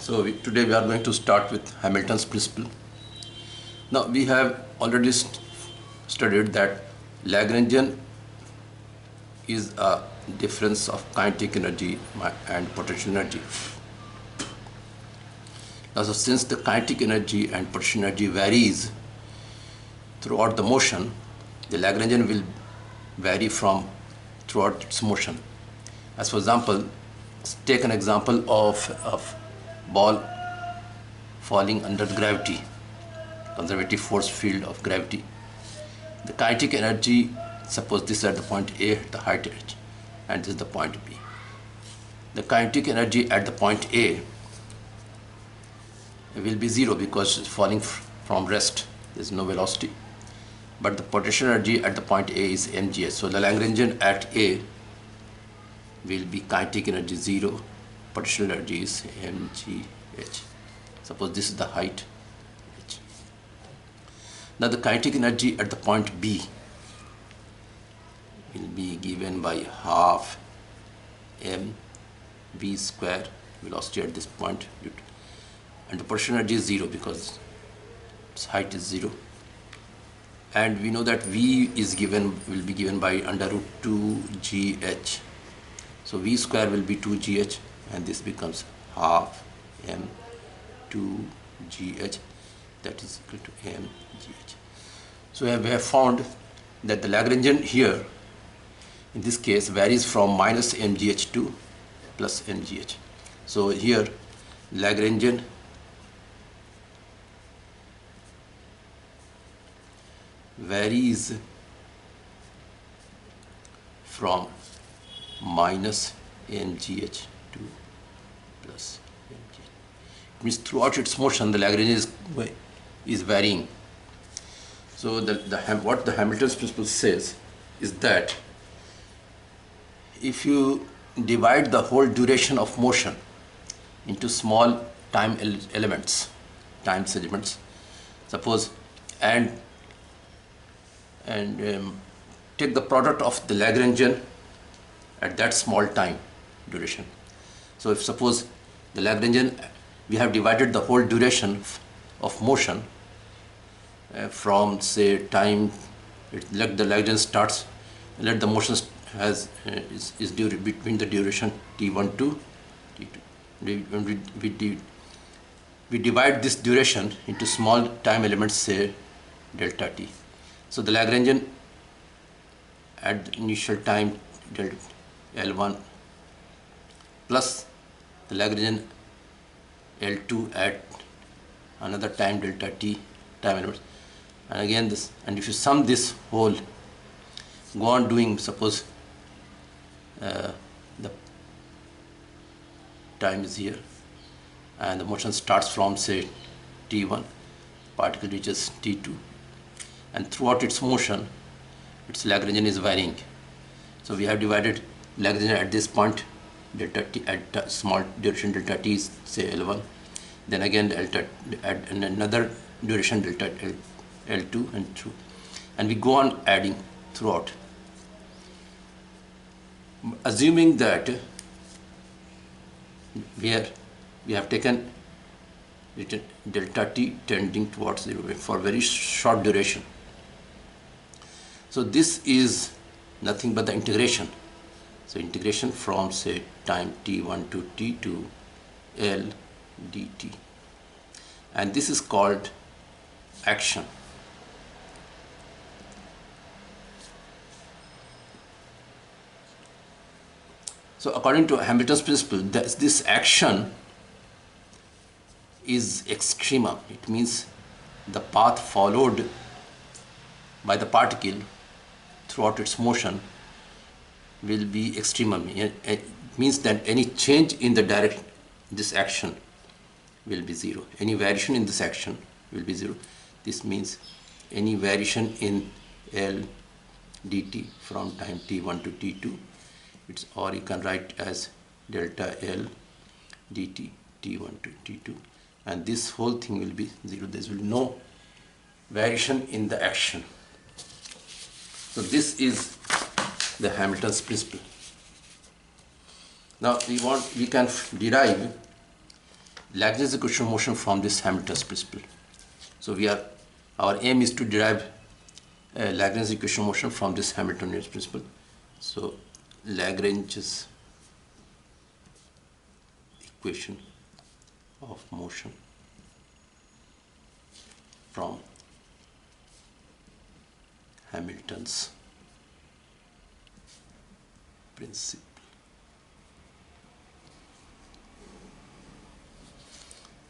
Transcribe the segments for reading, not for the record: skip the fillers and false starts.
Today we are going to start with Hamilton's principle. Now we have already studied that Lagrangian is a difference of kinetic energy and potential energy. Now, so since the kinetic energy and potential energy varies throughout the motion, the Lagrangian will vary from throughout its motion. As for example, take an example of a ball falling under gravity, conservative force field of gravity. The kinetic energy, suppose this is at the point A, the height h, and this is the point B. The kinetic energy at the point A will be zero because it's falling from rest. There is no velocity. But the potential energy at the point A is mgh. So the Lagrangian at A will be kinetic energy 0, potential energy is mgh. Suppose this is the height h. Now the kinetic energy at the point B will be given by half mv square, velocity at this point, and the potential energy is 0 because its height is 0. And we know that V will be given by under root 2gh. So V square will be 2gh, and this becomes half m 2gh, that is equal to mgh. So we have found that the Lagrangian here in this case varies from minus mgh to plus mgh. So here Lagrangian varies from minus mgh to plus mgh. It means throughout its motion the Lagrangian is varying. So what the Hamilton's principle says is that if you divide the whole duration of motion into small time segments, suppose, and take the product of the Lagrangian at that small time duration. So if suppose the Lagrangian, we have divided the whole duration of motion from say time, let the Lagrangian starts, let the motion is between the duration t1 to t2. We divide this duration into small time elements, say delta t. So the Lagrangian at the initial time delta L1 plus the Lagrangian L2 at another time delta t time elements, and again this, and if you sum this whole, go on doing, suppose the time is here and the motion starts from say t1, particle reaches t2, and throughout its motion its Lagrangian is varying. So we have divided Lagrangian at this point delta t at small duration delta t is say L1, then again delta at another duration delta L2 and 2, and we go on adding throughout, assuming that we have taken delta t tending towards 0 for very short duration. So this is nothing but the integration. So integration from say time t1 to t2 L dt, and this is called action. So according to Hamilton's principle, this action is extrema. It means the path followed by the particle throughout its motion will be extremum. It means that any change in the direction, this action will be 0. Any variation in this action will be 0. This means any variation in L dt from time t1 to t2, or you can write as delta L dt t1 to t2, and this whole thing will be 0. There will be no variation in the action. So this is the Hamilton's principle. Now we can derive Lagrangian equation of motion from this Hamilton's principle. So our aim is to derive Lagrangian equation of motion from this Hamiltonian principle. So Lagrange's equation of motion from Hamilton's principle.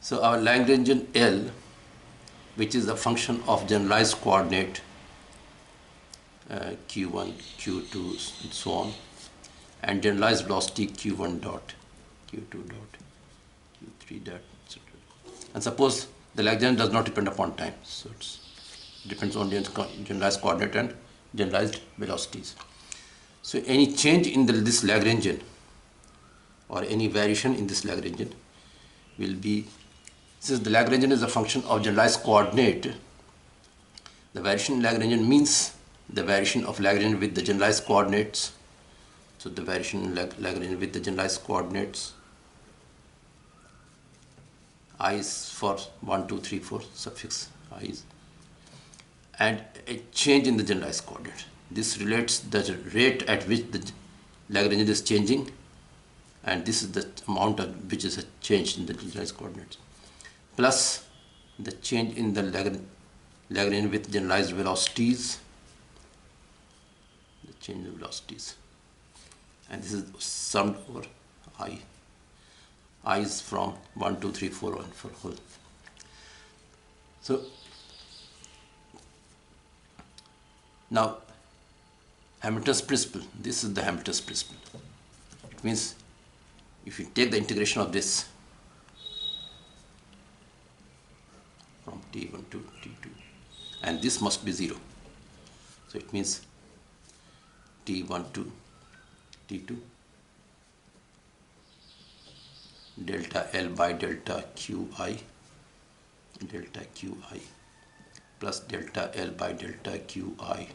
So our Lagrangian L, which is a function of generalized coordinate q1, q2, and so on, and generalized velocity q1 dot, q2 dot, q3 dot, etc. And suppose the Lagrangian does not depend upon time, so it depends only on generalized coordinate and generalized velocities. So any change in this Lagrangian or any variation in this Lagrangian will be, since the Lagrangian is a function of generalized coordinate, the variation in Lagrangian means the variation of Lagrangian with the generalized coordinates. So the variation in Lagrangian with the generalized coordinates, I is for 1, 2, 3, 4, suffix I is, and a change in the generalized coordinate. This relates the rate at which the Lagrangian is changing, and this is the amount of which is a change in the generalized coordinates, plus the change in the Lagrangian with generalized velocities, the change in velocities, and this is summed over I. I is from 1, 2, 3, 4, 1 for whole. So now Hamilton's principle, this is the Hamilton's principle. It means if you take the integration of this from t1 to t2, and this must be 0. So it means t1 to t2 delta L by delta Qi plus delta L by delta Qi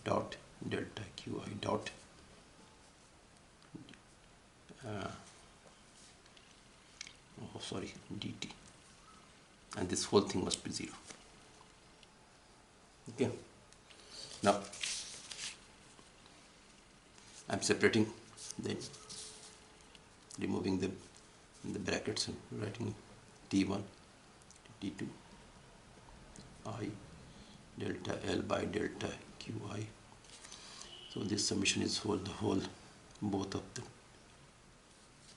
dot delta Qi dot dt, and this whole thing must be 0. Okay, now I'm separating, then removing the brackets and writing t1 to t2 I delta L by delta Qi. So this summation is the whole both of the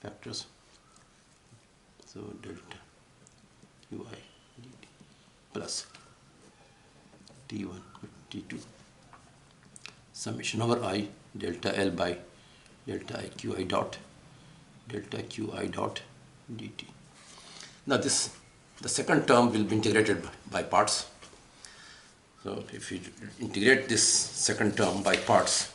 factors. So delta Qi dt plus t1 t2 summation over I delta L by delta Qi dot delta Qi dot dt. Now the second term will be integrated by parts. So if you integrate this second term by parts,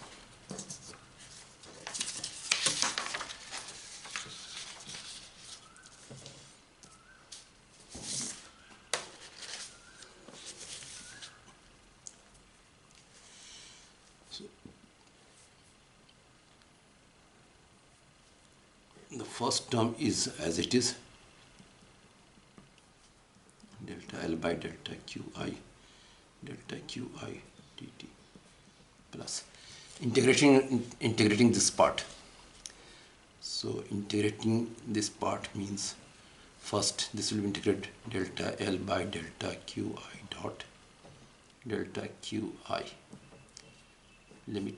the first term is as it is, delta L by delta Qi delta Qi dt plus integrating this part. So integrating this part means first this will be integrated delta L by delta Qi dot delta Qi limit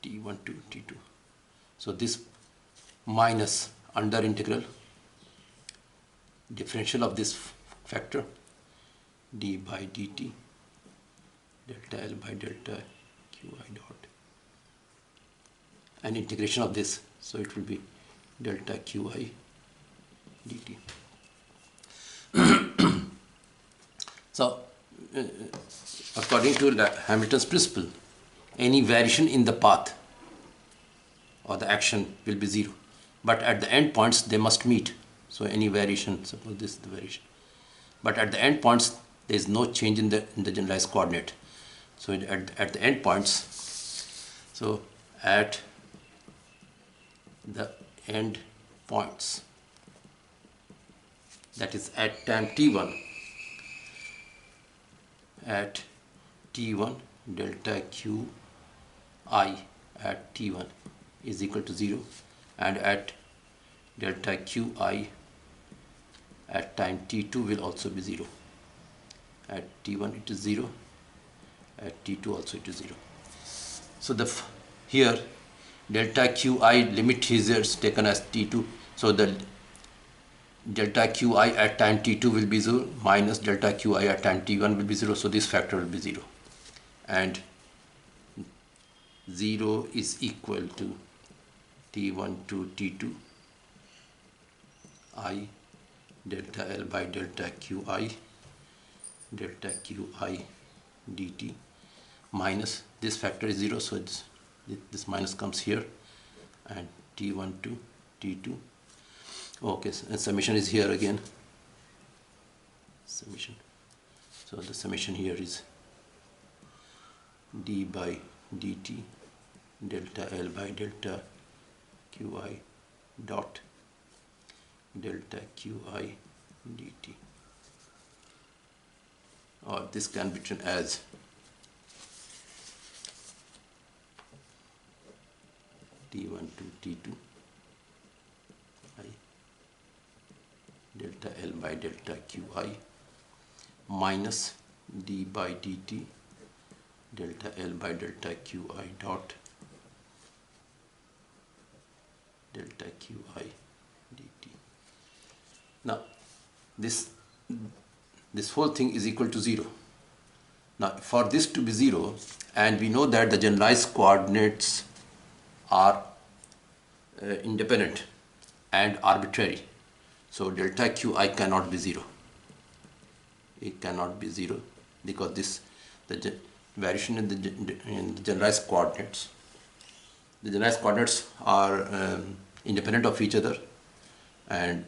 t1 to t2. So this minus under integral differential of this factor d by dt delta L by delta Qi dot, and integration of this, so it will be delta Qi dt. So according to Hamilton's principle, any variation in the path or the action will be 0, but at the end points they must meet. So any variation, suppose this is the variation, but at the end points there is no change in the generalized coordinate. So at the end points, so at the end points that is at time t1, at t1 delta qi at t1 is equal to 0, and at delta qi at time t2 will also be 0. At t1 it is 0, at t2 also it is 0. So here delta qi limit is taken as t2, so the delta qi at time t2 will be 0 minus delta qi at time t1 will be 0, so this factor will be 0, and 0 is equal to t1 to t2 I delta L by delta qi dt minus this factor is 0, so this minus comes here, and t1 to t2. Okay, and summation is here again, summation. So the summation here is d by dt delta L by delta qi dot delta qi dt, or this can be written as t1 to t2 I delta L by delta qi minus d by dt delta L by delta qi dot delta qi dt. Now this whole thing is equal to 0. Now for this to be 0, and we know that the generalized coordinates are independent and arbitrary, so delta qi cannot be 0. It cannot be 0 because the variation in the generalized coordinates. The generalized coordinates are independent of each other, and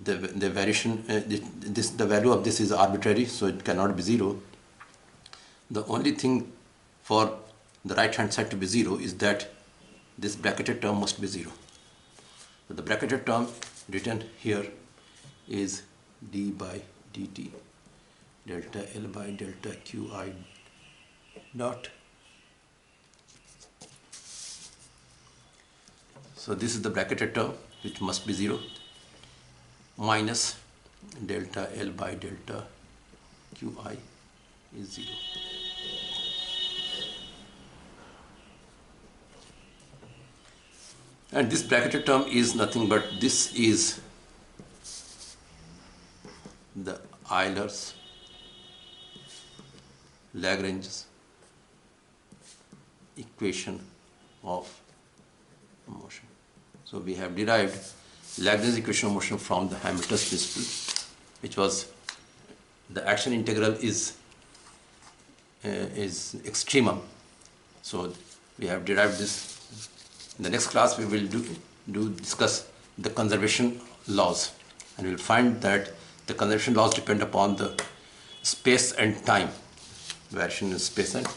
the variation, the value of this is arbitrary, so it cannot be 0. The only thing for the right hand side to be 0 is that this bracketed term must be 0. So the bracketed term written here is d by dt delta L by delta qi dot. So this is the bracketed term which must be 0 minus delta L by delta qi is 0. And this bracketed term is nothing but this is the Euler's Lagrange's equation of motion. So we have derived Lagrange's equation of motion from the Hamilton's principle, which was the action integral is extremum. So we have derived this. In the next class we will discuss the conservation laws, and we will find that the conservation laws depend upon the space and time, variation in space and